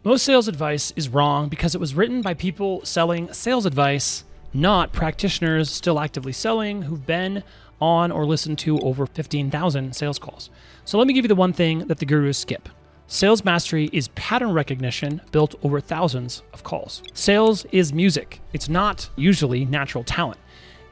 Most sales advice is wrong because it was written by people selling sales advice, not practitioners still actively selling who've been on or listened to over 15,000 sales calls. So let me give you the one thing that the gurus skip. Sales mastery is pattern recognition built over thousands of calls. Sales is music. It's not usually natural talent.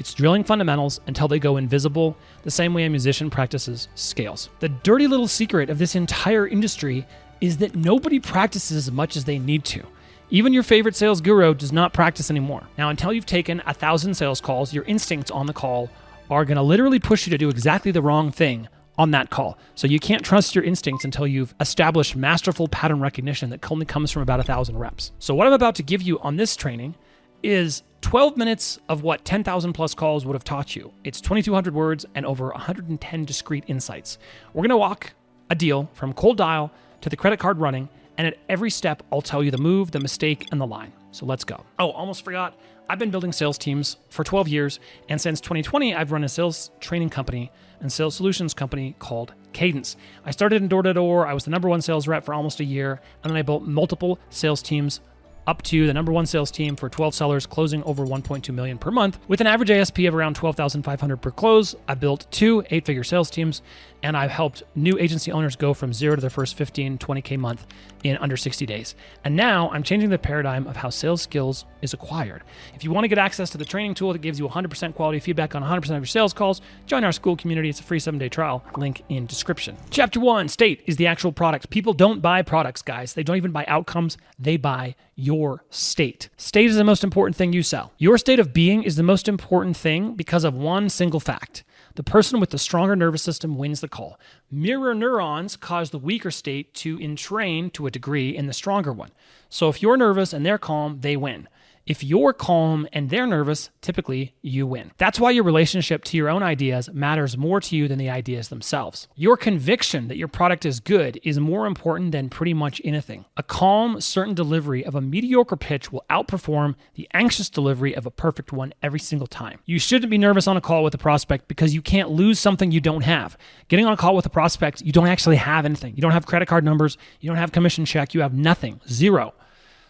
It's drilling fundamentals until they go invisible, the same way a musician practices scales. The dirty little secret of this entire industry is that nobody practices as much as they need to. Even your favorite sales guru does not practice anymore. Now, until you've taken 1,000 sales calls, your instincts on the call are going to literally push you to do exactly the wrong thing on that call. So you can't trust your instincts until you've established masterful pattern recognition that only comes from about 1,000 reps. So what I'm about to give you on this training is 12 minutes of what 10,000 plus calls would have taught you. It's 2,200 words and over 110 discrete insights. We're going to walk a deal from cold dial to the credit card running, and at every step, I'll tell you the move, the mistake, and the line. So let's go. Oh, almost forgot. I've been building sales teams for 12 years, and since 2020, I've run a sales training company and sales solutions company called Cadence. I started in door-to-door. I was the number one sales rep for almost a year, and then I built multiple sales teams up to the number one sales team for 12 sellers, closing over 1.2 million per month. With an average ASP of around 12,500 per close, I built 2 8-figure sales teams, and I've helped new agency owners go from zero to their first 15, 20K month in under 60 days. And now I'm changing the paradigm of how sales skills is acquired. If you want to get access to the training tool that gives you 100% quality feedback on 100% of your sales calls, join our school community. It's a free 7-day trial. Link in description. Chapter 1, state is the actual product. People don't buy products, guys. They don't even buy outcomes. They buy your state. State is the most important thing you sell. Your state of being is the most important thing because of one single fact. The person with the stronger nervous system wins the call. Mirror neurons cause the weaker state to entrain to a degree in the stronger one. So if you're nervous and they're calm, they win. If you're calm and they're nervous, typically you win. That's why your relationship to your own ideas matters more to you than the ideas themselves. Your conviction that your product is good is more important than pretty much anything. A calm, certain delivery of a mediocre pitch will outperform the anxious delivery of a perfect one every single time. You shouldn't be nervous on a call with a prospect because you can't lose something you don't have. Getting on a call with a prospect, you don't actually have anything. You don't have credit card numbers. You don't have commission check. You have nothing. Zero.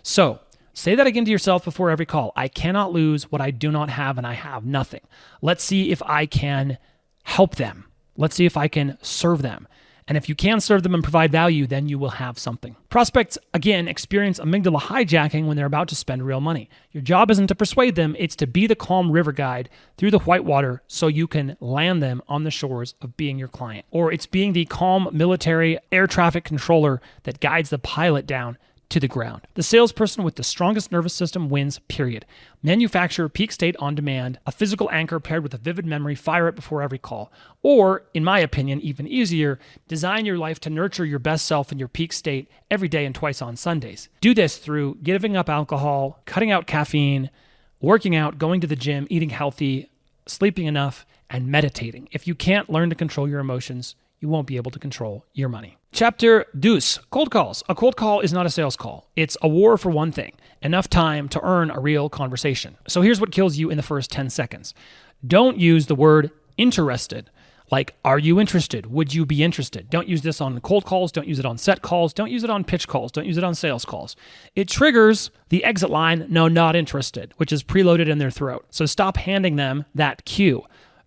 So, say that again to yourself before every call. I cannot lose what I do not have, and I have nothing. Let's see if I can help them. Let's see if I can serve them. And if you can serve them and provide value, then you will have something. Prospects, again, experience amygdala hijacking when they're about to spend real money. Your job isn't to persuade them, it's to be the calm river guide through the white water so you can land them on the shores of being your client. Or it's being the calm military air traffic controller that guides the pilot down to the ground. The salesperson with the strongest nervous system wins, period. Manufacture peak state on demand, a physical anchor paired with a vivid memory, fire it before every call. Or, in my opinion, even easier, design your life to nurture your best self in your peak state every day and twice on Sundays. Do this through giving up alcohol, cutting out caffeine, working out, going to the gym, eating healthy, sleeping enough, and meditating. If you can't learn to control your emotions, you won't be able to control your money. Chapter 2, cold calls. A cold call is not a sales call. It's a war for one thing, enough time to earn a real conversation. So here's what kills you in the first 10 seconds. Don't use the word interested. Like, are you interested? Would you be interested? Don't use this on cold calls. Don't use it on set calls. Don't use it on pitch calls. Don't use it on sales calls. It triggers the exit line, no, not interested, which is preloaded in their throat. So stop handing them that cue.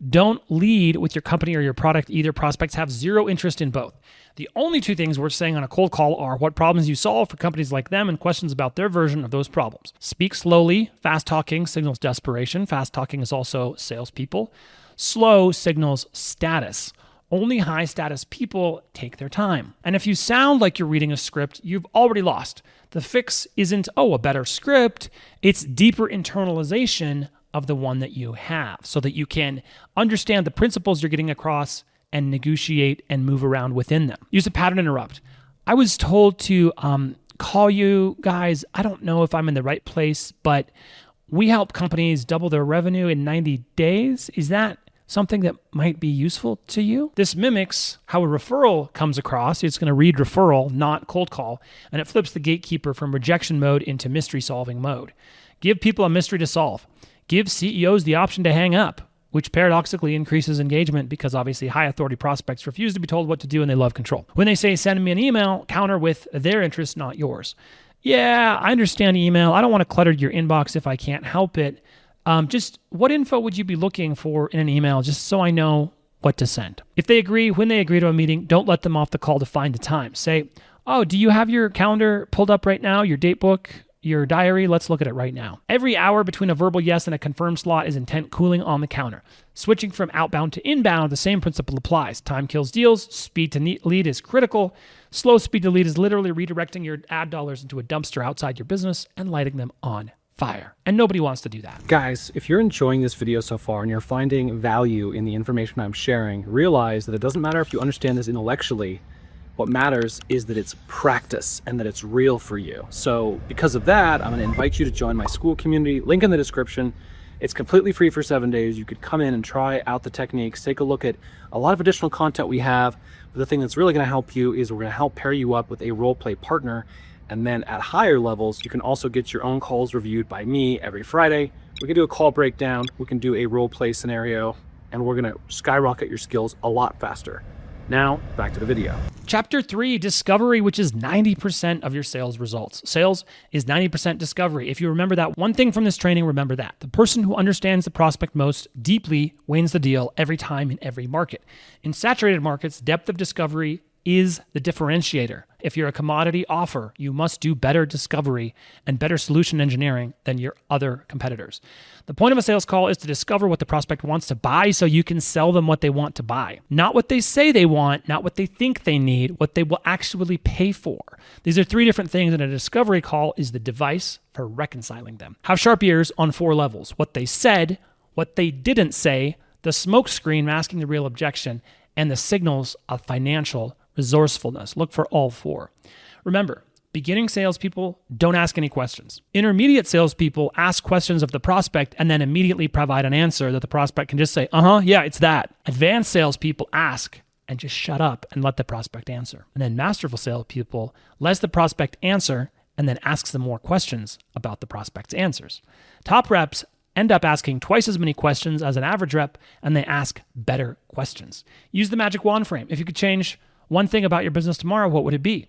Don't lead with your company or your product either. Prospects have zero interest in both. The only two things worth saying on a cold call are what problems you solve for companies like them and questions about their version of those problems. Speak slowly. Fast talking signals desperation. Fast talking is also salespeople. Slow signals status. Only high status people take their time. And if you sound like you're reading a script, you've already lost. The fix isn't, a better script. It's deeper internalization of the one that you have so that you can understand the principles you're getting across and negotiate and move around within them. Use a pattern interrupt. I was told to call you guys. I don't know if I'm in the right place, but we help companies double their revenue in 90 days. Is that something that might be useful to you? This mimics how a referral comes across. It's going to read referral, not cold call, and it flips the gatekeeper from rejection mode into mystery solving mode. Give people a mystery to solve. Give CEOs the option to hang up, which paradoxically increases engagement because obviously high authority prospects refuse to be told what to do and they love control. When they say, send me an email, counter with their interest, not yours. Yeah, I understand email. I don't want to clutter your inbox if I can't help it. Just what info would you be looking for in an email just so I know what to send? If they agree, when they agree to a meeting, don't let them off the call to find a time. Say, oh, do you have your calendar pulled up right now, your date book, your diary? Let's look at it right now. Every hour between a verbal yes and a confirmed slot is intent cooling on the counter. Switching from outbound to inbound, the same principle applies. Time kills deals. Speed to lead is critical. Slow speed to lead is literally redirecting your ad dollars into a dumpster outside your business and lighting them on fire. And nobody wants to do that. Guys, if you're enjoying this video so far and you're finding value in the information I'm sharing, realize that it doesn't matter if you understand this intellectually. What matters is that it's practice and that it's real for you. So because of that, I'm going to invite you to join my school community. Link in the description. It's completely free for 7 days. You could come in and try out the techniques, take a look at a lot of additional content we have. But the thing that's really going to help you is we're going to help pair you up with a role play partner. And then at higher levels, you can also get your own calls reviewed by me every Friday. We can do a call breakdown. We can do a role play scenario, and we're going to skyrocket your skills a lot faster. Now, back to the video. Chapter 3, discovery, which is 90% of your sales results. Sales is 90% discovery. If you remember that one thing from this training, remember that. The person who understands the prospect most deeply wins the deal every time in every market. In saturated markets, depth of discovery is the differentiator. If you're a commodity offer, you must do better discovery and better solution engineering than your other competitors. The point of a sales call is to discover what the prospect wants to buy so you can sell them what they want to buy. Not what they say they want, not what they think they need, what they will actually pay for. These are 3 different things, and a discovery call is the device for reconciling them. Have sharp ears on 4 levels: what they said, what they didn't say, the smoke screen masking the real objection, and the signals of financial resourcefulness. Look for all 4. Remember, beginning salespeople don't ask any questions. Intermediate salespeople ask questions of the prospect and then immediately provide an answer that the prospect can just say, yeah, it's that. Advanced salespeople ask and just shut up and let the prospect answer. And then masterful salespeople lets the prospect answer and then asks them more questions about the prospect's answers. Top reps end up asking twice as many questions as an average rep, and they ask better questions. Use the magic wand frame. If you could change one thing about your business tomorrow, what would it be?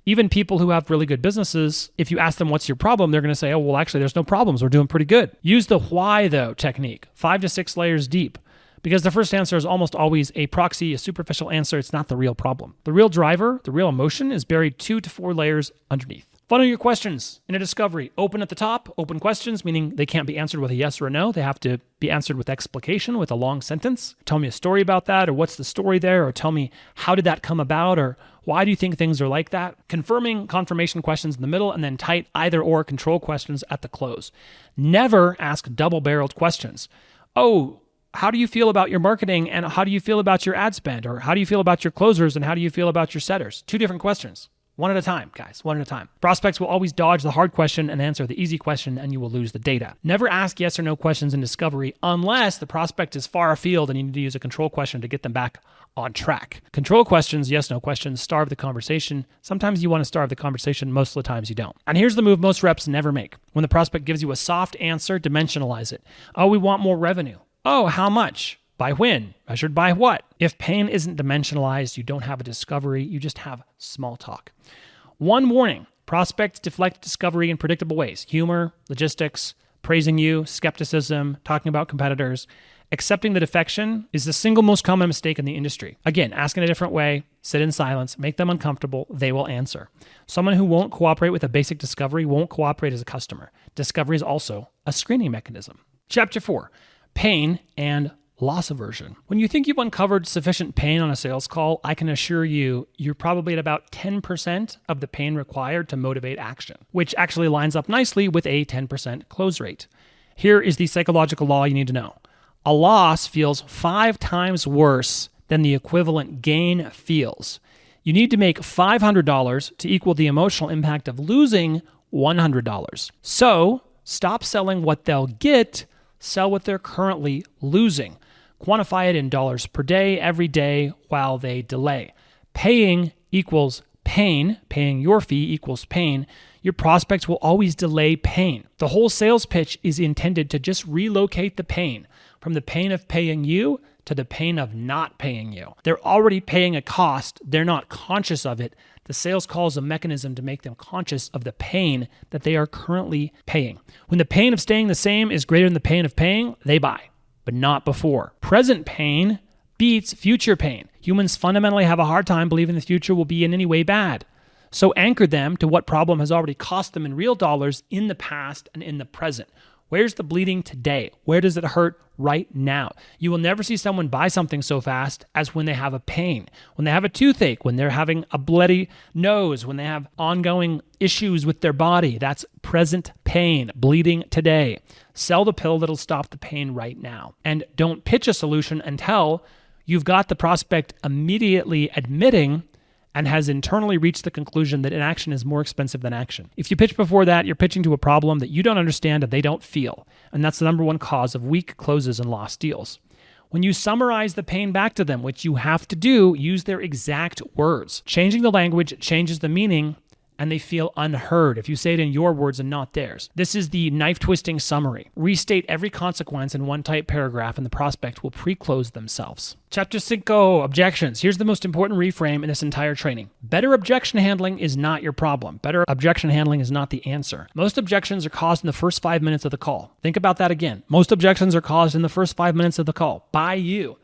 Even people who have really good businesses, if you ask them what's your problem, they're going to say, oh, well, actually, there's no problems. We're doing pretty good. Use the why, though, technique, 5 to 6 layers deep, because the first answer is almost always a proxy, a superficial answer. It's not the real problem. The real driver, the real emotion is buried 2 to 4 layers underneath. Funnel your questions in a discovery. Open at the top, open questions, meaning they can't be answered with a yes or a no. They have to be answered with explication, with a long sentence. Tell me a story about that, or what's the story there, or tell me how did that come about, or why do you think things are like that? Confirming confirmation questions in the middle, and then tight either or control questions at the close. Never ask double-barreled questions. Oh, how do you feel about your marketing, and how do you feel about your ad spend, or how do you feel about your closers, and how do you feel about your setters? 2 different questions. One at a time, guys, one at a time. Prospects will always dodge the hard question and answer the easy question, and you will lose the data. Never ask yes or no questions in discovery unless the prospect is far afield and you need to use a control question to get them back on track. Control questions, yes, no questions, starve the conversation. Sometimes you want to starve the conversation, most of the times you don't. And here's the move most reps never make. When the prospect gives you a soft answer, dimensionalize it. Oh, we want more revenue. Oh, how much? By when? Measured by what? If pain isn't dimensionalized, you don't have a discovery, you just have small talk. One warning: prospects deflect discovery in predictable ways. Humor, logistics, praising you, skepticism, talking about competitors. Accepting the defection is the single most common mistake in the industry. Again, ask in a different way, sit in silence, make them uncomfortable, they will answer. Someone who won't cooperate with a basic discovery won't cooperate as a customer. Discovery is also a screening mechanism. Chapter 4, pain and loss aversion. When you think you've uncovered sufficient pain on a sales call, I can assure you, you're probably at about 10% of the pain required to motivate action, which actually lines up nicely with a 10% close rate. Here is the psychological law you need to know. A loss feels 5 times worse than the equivalent gain feels. You need to make $500 to equal the emotional impact of losing $100. So stop selling what they'll get, sell what they're currently losing. Quantify it in dollars per day, every day, while they delay. Paying equals pain. Paying your fee equals pain. Your prospects will always delay pain. The whole sales pitch is intended to just relocate the pain from the pain of paying you to the pain of not paying you. They're already paying a cost. They're not conscious of it. The sales call is a mechanism to make them conscious of the pain that they are currently paying. When the pain of staying the same is greater than the pain of paying, they buy, but not before. Present pain beats future pain. Humans fundamentally have a hard time believing the future will be in any way bad. So anchor them to what problem has already cost them in real dollars in the past and in the present. Where's the bleeding today? Where does it hurt right now? You will never see someone buy something so fast as when they have a pain, when they have a toothache, when they're having a bloody nose, when they have ongoing issues with their body. That's present pain, bleeding today. Sell the pill that'll stop the pain right now. And don't pitch a solution until you've got the prospect immediately admitting and has internally reached the conclusion that inaction is more expensive than action. If you pitch before that, you're pitching to a problem that you don't understand and they don't feel. And that's the number one cause of weak closes and lost deals. When you summarize the pain back to them, which you have to do, use their exact words. Changing the language changes the meaning, and they feel unheard if you say it in your words and not theirs. This is the knife-twisting summary. Restate every consequence in one tight paragraph and the prospect will pre-close themselves. Chapter 5, Objections. Here's the most important reframe in this entire training. Better objection handling is not your problem. Better objection handling is not the answer. Most objections are caused in the first 5 minutes of the call. Think about that again. Most objections are caused in the first 5 minutes of the call by you.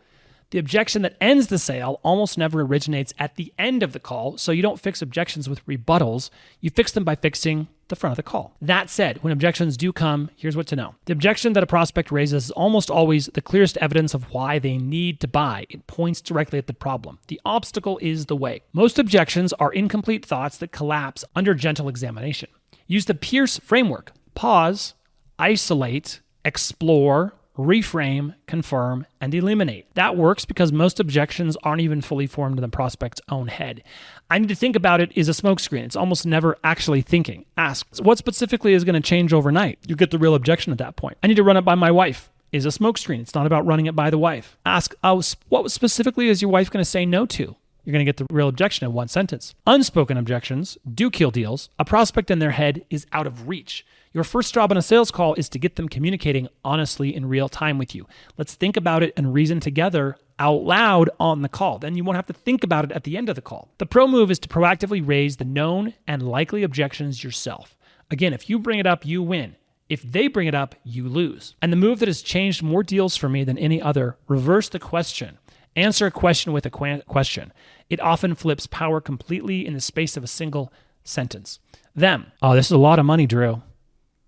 The objection that ends the sale almost never originates at the end of the call, so you don't fix objections with rebuttals. You fix them by fixing the front of the call. That said, when objections do come, here's what to know. The objection that a prospect raises is almost always the clearest evidence of why they need to buy. It points directly at the problem. The obstacle is the way. Most objections are incomplete thoughts that collapse under gentle examination. Use the Pierce framework. Pause, isolate, explore, reframe, confirm, and eliminate. That works because most objections aren't even fully formed in the prospect's own head. I need to think about it is a smokescreen. It's almost never actually thinking. Ask, what specifically is going to change overnight? You get the real objection at that point. I need to run it by my wife. Is a smokescreen. It's not about running it by the wife. Ask, what specifically is your wife going to say no to? You're going to get the real objection in one sentence. Unspoken objections do kill deals. A prospect in their head is out of reach. Your first job on a sales call is to get them communicating honestly in real time with you. Let's think about it and reason together out loud on the call. Then you won't have to think about it at the end of the call. The pro move is to proactively raise the known and likely objections yourself. Again, if you bring it up, you win. If they bring it up, you lose. And the move that has changed more deals for me than any other, reverse the question. Answer a question with a question. It often flips power completely in the space of a single sentence. Them. Oh, this is a lot of money, Drew.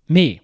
Me.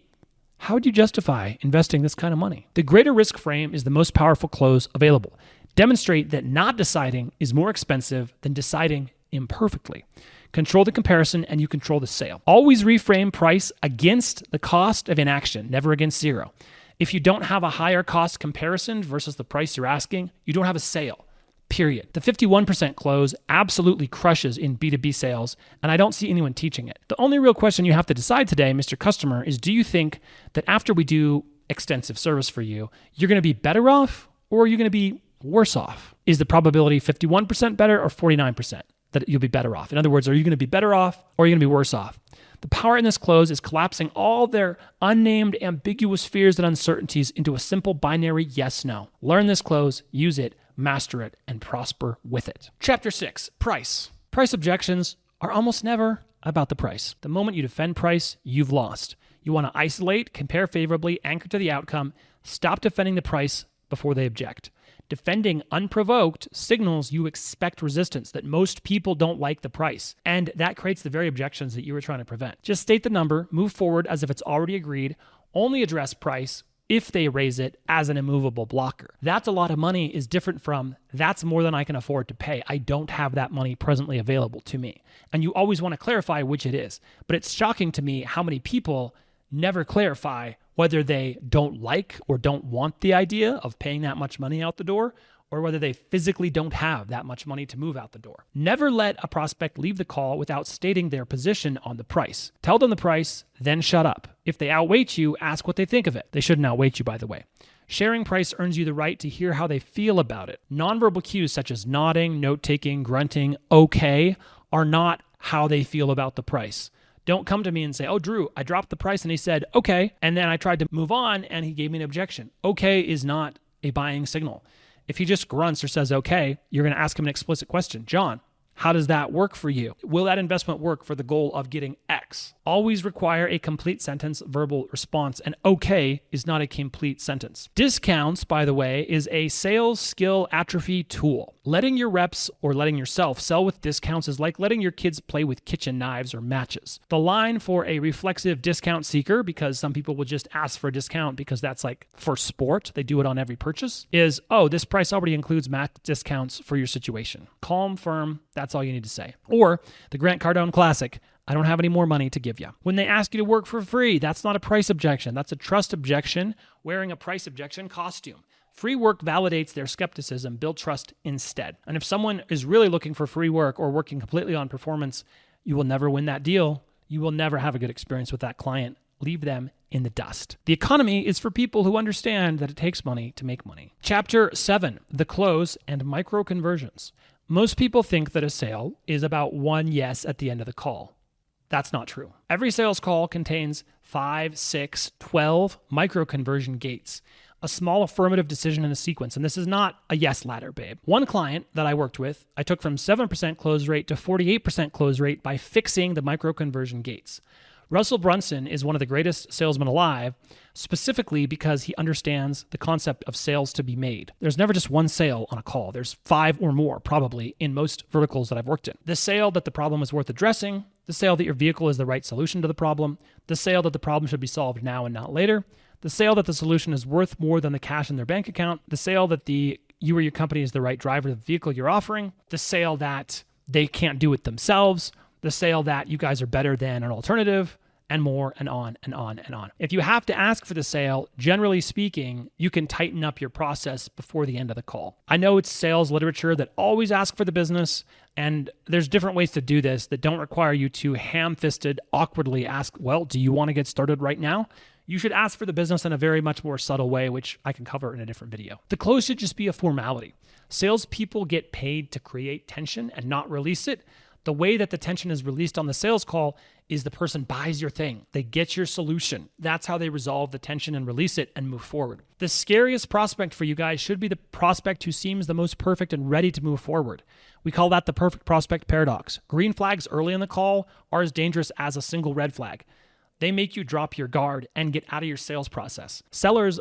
How would you justify investing this kind of money? The greater risk frame is the most powerful close available. Demonstrate that not deciding is more expensive than deciding imperfectly. Control the comparison and you control the sale. Always reframe price against the cost of inaction, never against zero. If you don't have a higher cost comparison versus the price you're asking, you don't have a sale. Period. The 51% close absolutely crushes in B2B sales, and I don't see anyone teaching it. The only real question you have to decide today, Mr. Customer, is do you think that after we do extensive service for you, you're going to be better off or are you going to be worse off? Is the probability 51% better or 49% that you'll be better off? In other words, are you going to be better off or are you going to be worse off? The power in this close is collapsing all their unnamed, ambiguous fears and uncertainties into a simple binary yes-no. Learn this close, use it, master it, and prosper with it. Chapter 6, Price. Price objections are almost never about the price. The moment you defend price, you've lost. You want to isolate, compare favorably, anchor to the outcome, stop defending the price before they object. Defending unprovoked signals you expect resistance, that most people don't like the price, and that creates the very objections that you were trying to prevent. Just state the number, move forward as if it's already agreed, only address price if they raise it as an immovable blocker. That's a lot of money is different from that's more than I can afford to pay. I don't have that money presently available to me. And you always want to clarify which it is. But it's shocking to me how many people never clarify whether they don't like or don't want the idea of paying that much money out the door, or whether they physically don't have that much money to move out the door. Never let a prospect leave the call without stating their position on the price. Tell them the price, then shut up. If they outweight you, ask what they think of it. They shouldn't outweight you, by the way. Sharing price earns you the right to hear how they feel about it. Nonverbal cues such as nodding, note-taking, grunting, okay, are not how they feel about the price. Don't come to me and say, oh, Drew, I dropped the price and he said, okay. And then I tried to move on and he gave me an objection. Okay is not a buying signal. If he just grunts or says, okay, you're going to ask him an explicit question. John, how does that work for you? Will that investment work for the goal of getting X? Always require a complete sentence verbal response, and okay is not a complete sentence. Discounts, by the way, is a sales skill atrophy tool. Letting your reps or letting yourself sell with discounts is like letting your kids play with kitchen knives or matches. The line for a reflexive discount seeker, because some people will just ask for a discount because that's like for sport, they do it on every purchase, is, oh, this price already includes max discounts for your situation. Calm, firm, that's all you need to say. Or the Grant Cardone classic, I don't have any more money to give you. When they ask you to work for free, that's not a price objection. That's a trust objection wearing a price objection costume. Free work validates their skepticism, build trust instead. And if someone is really looking for free work or working completely on performance, you will never win that deal. You will never have a good experience with that client. Leave them in the dust. The economy is for people who understand that it takes money to make money. Chapter 7, the close and micro conversions. Most people think that a sale is about one yes at the end of the call. That's not true. Every sales call contains 5, 6, 12 micro conversion gates, a small affirmative decision in a sequence. And this is not a yes ladder, babe. One client that I worked with, I took from 7% close rate to 48% close rate by fixing the micro conversion gates. Russell Brunson is one of the greatest salesmen alive, specifically because he understands the concept of sales to be made. There's never just one sale on a call. There's 5 or more, probably, in most verticals that I've worked in. The sale that the problem is worth addressing, the sale that your vehicle is the right solution to the problem, the sale that the problem should be solved now and not later, the sale that the solution is worth more than the cash in their bank account, the sale that you or your company is the right driver of the vehicle you're offering, the sale that they can't do it themselves, the sale that you guys are better than an alternative, and more, and on and on and on. If you have to ask for the sale, generally speaking, you can tighten up your process before the end of the call. I know it's sales literature that always ask for the business, and there's different ways to do this that don't require you to ham-fisted, awkwardly ask, well, do you want to get started right now? You should ask for the business in a very much more subtle way, which I can cover in a different video. The close should just be a formality. Salespeople get paid to create tension and not release it. The way that the tension is released on the sales call is the person buys your thing. They get your solution. That's how they resolve the tension and release it and move forward. The scariest prospect for you guys should be the prospect who seems the most perfect and ready to move forward. We call that the perfect prospect paradox. Green flags early in the call are as dangerous as a single red flag. They make you drop your guard and get out of your sales process.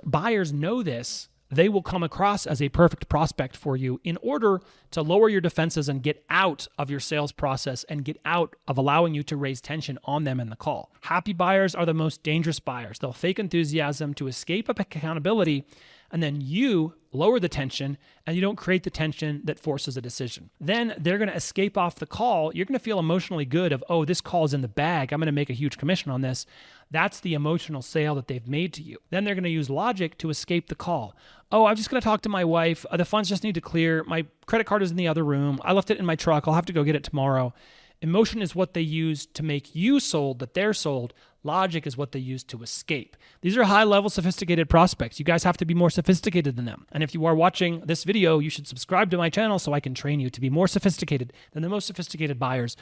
Buyers know this. They will come across as a perfect prospect for you in order to lower your defenses and get out of your sales process and get out of allowing you to raise tension on them in the call. Happy buyers are the most dangerous buyers. They'll fake enthusiasm to escape accountability, and then you lower the tension and you don't create the tension that forces a decision. Then they're going to escape off the call. You're going to feel emotionally good of, oh, this call is in the bag. I'm going to make a huge commission on this. That's the emotional sale that they've made to you. Then they're going to use logic to escape the call. Oh, I'm just going to talk to my wife. The funds just need to clear. My credit card is in the other room. I left it in my truck. I'll have to go get it tomorrow. Emotion is what they use to make you sold that they're sold. Logic is what they use to escape. These are high-level sophisticated prospects. You guys have to be more sophisticated than them. And if you are watching this video, you should subscribe to my channel so I can train you to be more sophisticated than the most sophisticated buyers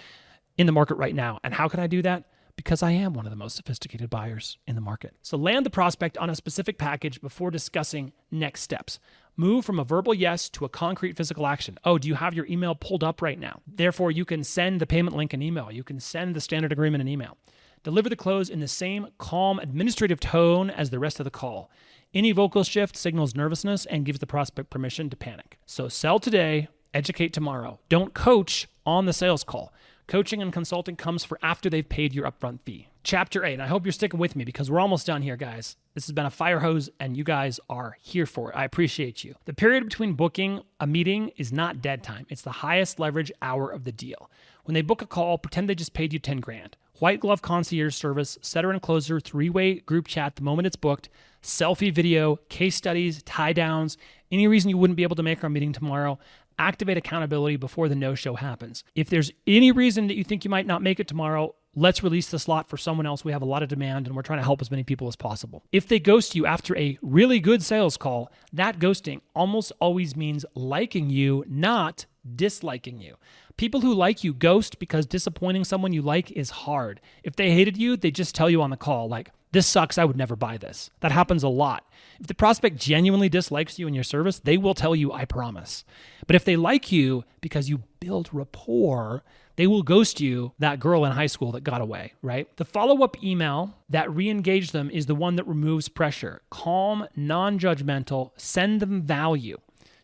in the market right now. And how can I do that? Because I am one of the most sophisticated buyers in the market. So land the prospect on a specific package before discussing next steps. Move from a verbal yes to a concrete physical action. Oh, do you have your email pulled up right now? Therefore, you can send the payment link in email. You can send the standard agreement in email. Deliver the close in the same calm, administrative tone as the rest of the call. Any vocal shift signals nervousness and gives the prospect permission to panic. So sell today, educate tomorrow. Don't coach on the sales call. Coaching and consulting comes for after they've paid your upfront fee. Chapter 8, and I hope you're sticking with me because we're almost done here, guys. This has been a fire hose, and you guys are here for it. I appreciate you. The period between booking a meeting is not dead time. It's the highest leverage hour of the deal. When they book a call, pretend they just paid you 10 grand. White glove concierge service, setter and closer, 3-way group chat the moment it's booked, selfie video, case studies, tie downs, any reason you wouldn't be able to make our meeting tomorrow. Activate accountability before the no-show happens. If there's any reason that you think you might not make it tomorrow, let's release the slot for someone else. We have a lot of demand and we're trying to help as many people as possible. If they ghost you after a really good sales call, that ghosting almost always means liking you, not disliking you. People who like you ghost because disappointing someone you like is hard. If they hated you, they just tell you on the call, like, This sucks. I would never buy this. That happens a lot. If the prospect genuinely dislikes you and your service, they will tell you, I promise. But if they like you because you build rapport, they will ghost you, that girl in high school that got away, right? The follow-up email that re-engage them is the one that removes pressure. Calm, non-judgmental, send them value.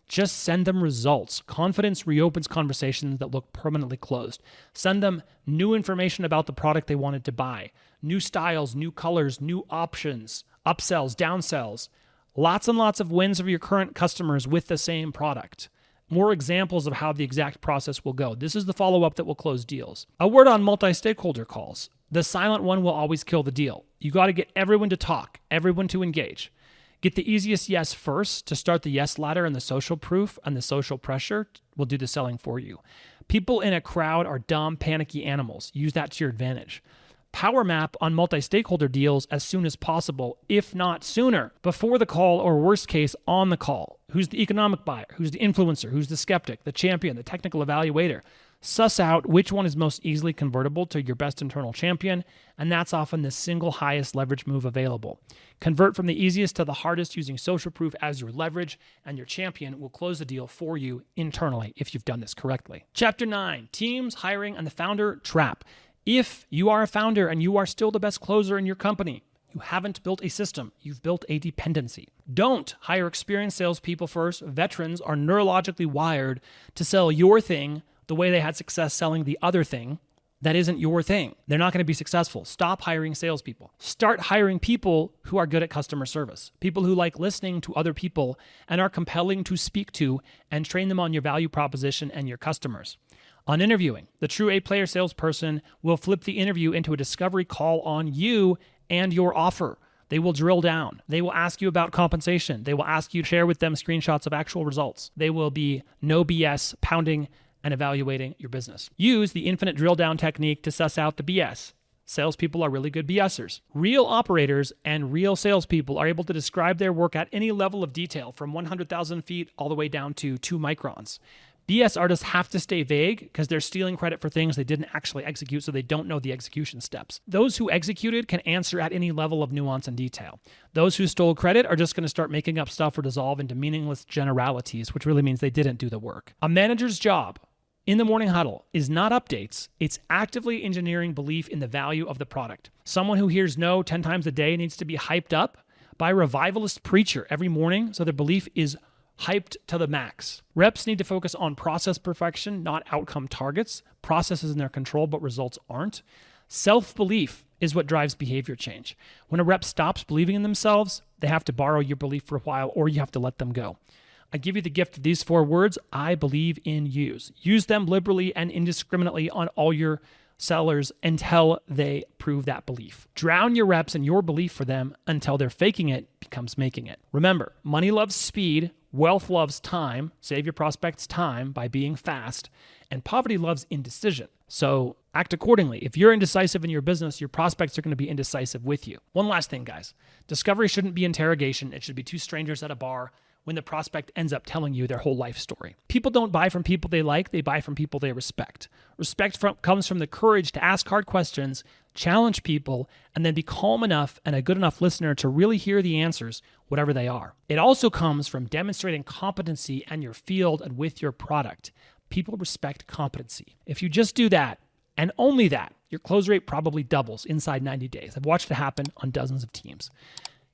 Just send them results. Confidence reopens conversations that look permanently closed. Send them new information about the product they wanted to buy. New styles, new colors, new options, upsells, downsells. Lots and lots of wins of your current customers with the same product. More examples of how the exact process will go. This is the follow-up that will close deals. A word on multi-stakeholder calls. The silent one will always kill the deal. You got to get everyone to talk, everyone to engage. Get the easiest yes first to start the yes ladder, and the social proof and the social pressure will do the selling for you. People in a crowd are dumb, panicky animals. Use that to your advantage. Power map on multi-stakeholder deals as soon as possible, if not sooner, before the call or worst case on the call. Who's the economic buyer? Who's the influencer? Who's the skeptic, the champion, the technical evaluator? Suss out which one is most easily convertible to your best internal champion, and that's often the single highest leverage move available. Convert from the easiest to the hardest using social proof as your leverage, and your champion will close the deal for you internally if you've done this correctly. Chapter 9, Teams, Hiring, and the Founder Trap. If you are a founder and you are still the best closer in your company, you haven't built a system, you've built a dependency. Don't hire experienced salespeople first. Veterans are neurologically wired to sell your thing the way they had success selling the other thing that isn't your thing. They're not going to be successful. Stop hiring salespeople. Start hiring people who are good at customer service, people who like listening to other people and are compelling to speak to, and train them on your value proposition and your customers. On interviewing, the true A-player salesperson will flip the interview into a discovery call on you and your offer. They will drill down. They will ask you about compensation. They will ask you to share with them screenshots of actual results. They will be no BS pounding and evaluating your business. Use the infinite drill down technique to suss out the BS. Salespeople are really good BSers. Real operators and real salespeople are able to describe their work at any level of detail, from 100,000 feet all the way down to 2 microns. BS artists have to stay vague because they're stealing credit for things they didn't actually execute, so they don't know the execution steps. Those who executed can answer at any level of nuance and detail. Those who stole credit are just going to start making up stuff or dissolve into meaningless generalities, which really means they didn't do the work. A manager's job in the morning huddle is not updates. It's actively engineering belief in the value of the product. Someone who hears no 10 times a day needs to be hyped up by a revivalist preacher every morning so their belief is hyped to the max. Reps need to focus on process perfection, not outcome targets. Process is in their control, but results aren't. Self-belief is what drives behavior change. When a rep stops believing in themselves, they have to borrow your belief for a while, or you have to let them go. I give you the gift of these 4 words: I believe in yous. Use them liberally and indiscriminately on all your sellers until they prove that belief. Drown your reps in your belief for them until their faking it becomes making it. Remember, money loves speed, wealth loves time. Save your prospects time by being fast, and poverty loves indecision. So act accordingly. If you're indecisive in your business, your prospects are going to be indecisive with you. One last thing, guys. Discovery shouldn't be interrogation. It should be 2 strangers at a bar when the prospect ends up telling you their whole life story. People don't buy from people they like, they buy from people they respect. Respect comes from the courage to ask hard questions, challenge people, and then be calm enough and a good enough listener to really hear the answers, whatever they are. It also comes from demonstrating competency in your field and with your product. People respect competency. If you just do that, and only that, your close rate probably doubles inside 90 days. I've watched it happen on dozens of teams.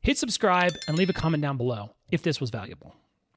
Hit subscribe and leave a comment down below if this was valuable.